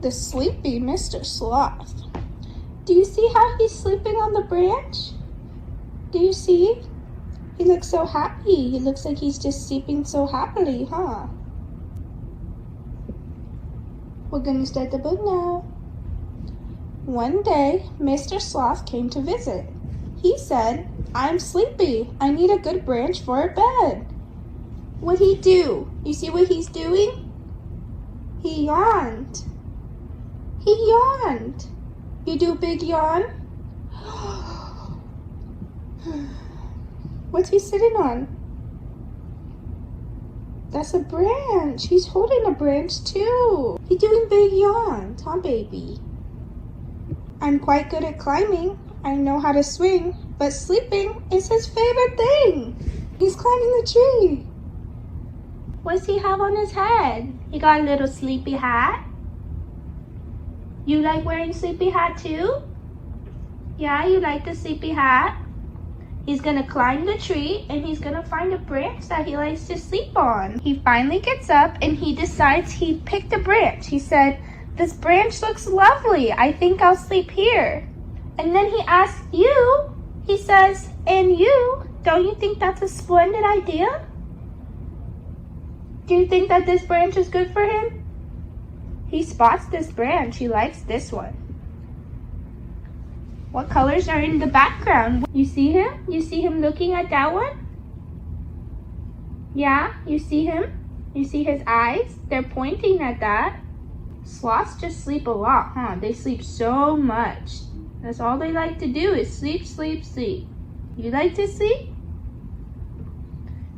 the sleepy Mr. Sloth. Do you see how he's sleeping on the branch? Do you see? He looks so happy. He looks like he's just sleeping so happily, huh? We're gonna start the book now. One day, Mr. Sloth came to visit. He said, "I'm sleepy. I need a good branch for a bed." What'd he do? You see what he's doing? He yawned. He yawned. You do a big yawn? What's he sitting on? That's a branch. He's holding a branch too. He's doing big yawns, huh, baby? I'm quite good at climbing. I know how to swing, but sleeping is his favorite thing. He's climbing the tree. What's he have on his head? He got a little sleepy hat. You like wearing sleepy hat too? Yeah, you like the sleepy hat? He's gonna climb the tree and he's gonna find a branch that he likes to sleep on. He finally gets up and he decides he picked a branch. He said, "This branch looks lovely. I think I'll sleep here." And then he asks you, he says, "And you, don't you think that's a splendid idea? Do you think that this branch is good for him?" He spots this branch. He likes this one. What colors are in the background? You see him? You see him looking at that one? Yeah, you see him? You see his eyes? They're pointing at that. Sloths just sleep a lot, huh? They sleep so much. That's all they like to do is sleep, sleep, sleep. You like to sleep?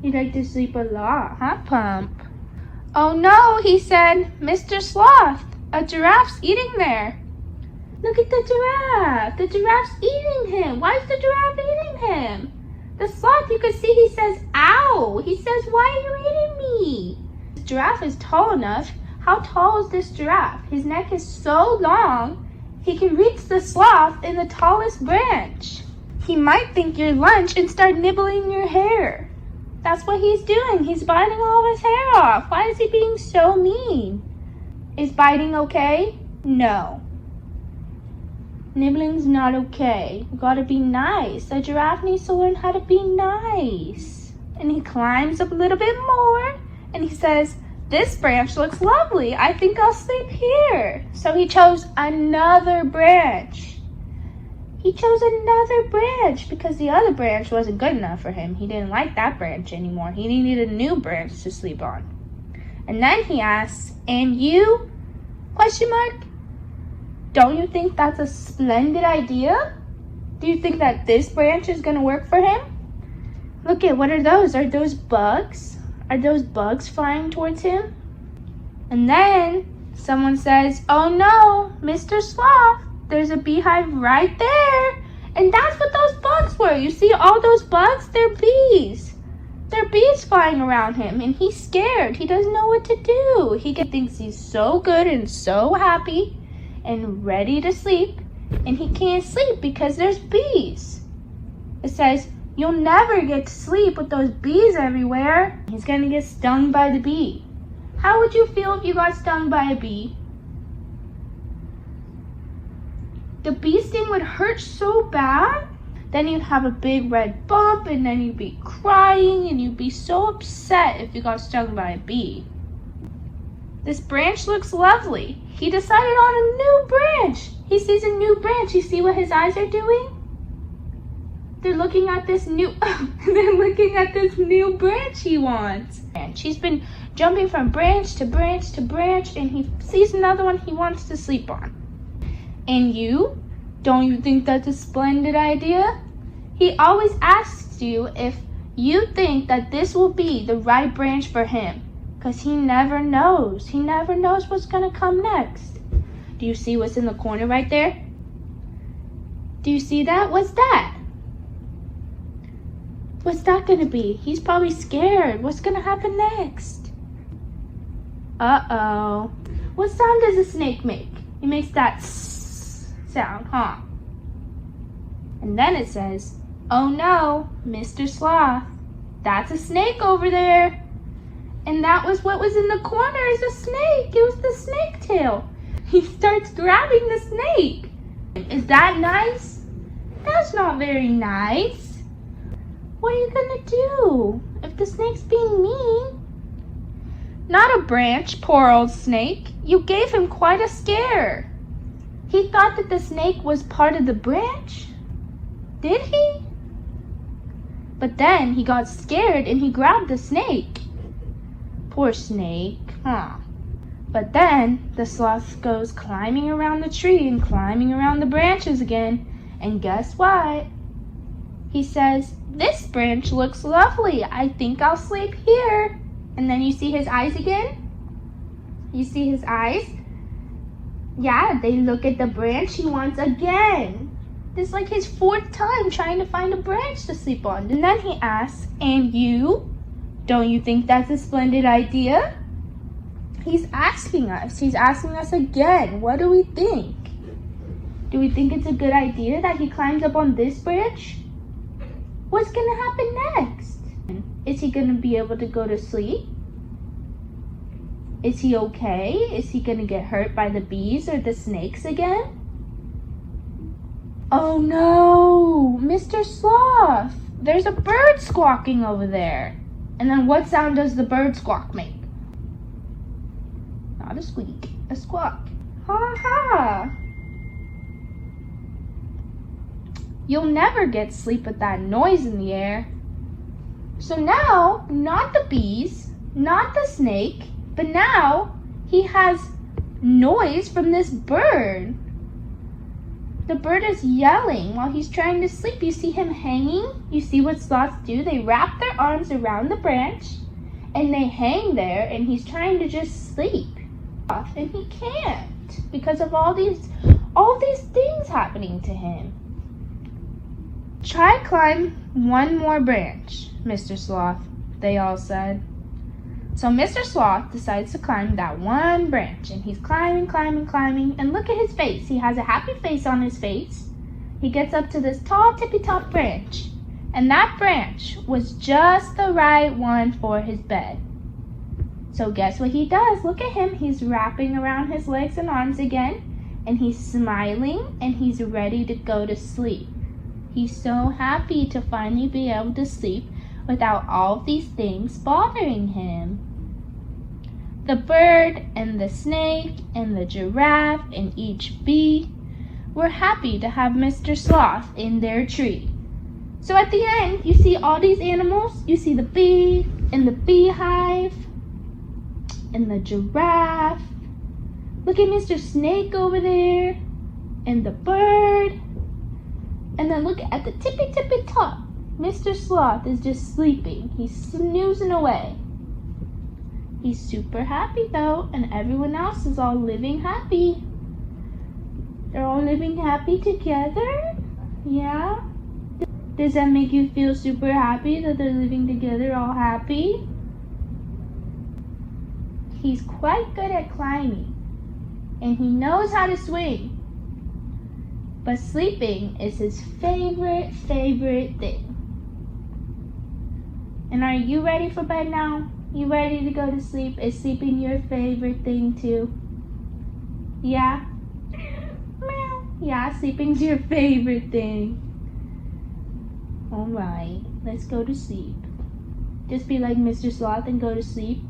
You like to sleep a lot, huh, Pump? Oh no, he said, "Mr. Sloth, a giraffe's eating there." Look at the giraffe. The giraffe's eating him. Why is the giraffe eating him? The sloth, you can see he says, "Ow." He says, "Why are you eating me?" The giraffe is tall enough. How tall is this giraffe? His neck is so long, he can reach the sloth in the tallest branch. He might think you're lunch and start nibbling your hair. That's what he's doing. He's biting all of his hair off. Why is he being so mean? Is biting okay? No. Nibbling's not okay. You gotta be nice. A giraffe needs to learn how to be nice. And he climbs up a little bit more and he says, "This branch looks lovely. I think I'll sleep here." So he chose another branch. He chose another branch because the other branch wasn't good enough for him. He didn't like that branch anymore. He needed a new branch to sleep on. And then he asks, "And you? Question mark? Don't you think that's a splendid idea? Do you think that this branch is gonna work for him?" Look at, what are those? Are those bugs? Are those bugs flying towards him? And then someone says, "Oh no, Mr. Sloth, there's a beehive right there." And that's what those bugs were. You see all those bugs? They're bees. They're bees flying around him and he's scared. He doesn't know what to do. He thinks he's so good and so happy and ready to sleep, and he can't sleep because there's bees. It says, "You'll never get to sleep with those bees everywhere." He's gonna get stung by the bee. How would you feel if you got stung by a bee? The bee sting would hurt so bad. Then you'd have a big red bump and then you'd be crying and you'd be so upset if you got stung by a bee. This branch looks lovely. He decided on a new branch. He sees a new branch. You see what his eyes are doing? They're looking at this new branch he wants. And he's been jumping from branch to branch to branch and he sees another one he wants to sleep on. And you? Don't you think that's a splendid idea? He always asks you if you think that this will be the right branch for him. Because he never knows. He never knows what's going to come next. Do you see what's in the corner right there? Do you see that? What's that? What's that going to be? He's probably scared. What's going to happen next? Uh-oh. What sound does a snake make? He makes that sound, huh? And then it says, "Oh no, Mr. Sloth, that's a snake over there." And that was what was in the corner, is a snake. It was the snake tail. he starts grabbing the snake. Is that nice? That's not very nice. What are you gonna do if the snake's being mean? Not a branch, poor old snake. You gave him quite a scare. He thought that the snake was part of the branch. Did he? But then he got scared and he grabbed the snake. Poor snake, huh? But then the sloth goes climbing around the tree and climbing around the branches again. And guess what? He says, "This branch looks lovely. I think I'll sleep here." And then you see his eyes again? You see his eyes? Yeah, they look at the branch he wants again. This is like his 4th time trying to find a branch to sleep on. And then he asks, "And you? Don't you think that's a splendid idea?" He's asking us again, what do we think? Do we think it's a good idea that he climbs up on this branch? What's gonna happen next? Is he gonna be able to go to sleep? Is he okay? Is he gonna get hurt by the bees or the snakes again? Oh no, Mr. Sloth, there's a bird squawking over there. And then what sound does the bird squawk make? Not a squeak, a squawk. Ha ha. You'll never get sleep with that noise in the air. So now, not the bees, not the snake, but now he has noise from this bird. The bird is yelling while he's trying to sleep. You see him hanging? You see what sloths do? They wrap their arms around the branch and they hang there, and he's trying to just sleep. And he can't because of all these things happening to him. "Try climb one more branch, Mr. Sloth," they all said. So Mr. Sloth decides to climb that one branch, and he's climbing, and look at his face. He has a happy face on his face. He gets up to this tall, tippy-top branch, and that branch was just the right one for his bed. So guess what he does? Look at him. He's wrapping around his legs and arms again, and he's smiling, and he's ready to go to sleep. He's so happy to finally be able to sleep without all of these things bothering him. The bird and the snake and the giraffe and each bee were happy to have Mr. Sloth in their tree. So at the end, you see all these animals. You see the bee and the beehive and the giraffe. Look at Mr. Snake over there and the bird. And then look at the tippy top. Mr. Sloth is just sleeping. He's snoozing away. He's super happy though, and everyone else is all living happy. They're all living happy together? Yeah? Does that make you feel super happy that they're living together all happy? He's quite good at climbing, and he knows how to swing. But sleeping is his favorite thing. And are you ready for bed now? You ready to go to sleep? Is sleeping your favorite thing too? Yeah? Meow. Yeah, sleeping's your favorite thing. Alright, let's go to sleep. Just be like Mr. Sloth and go to sleep.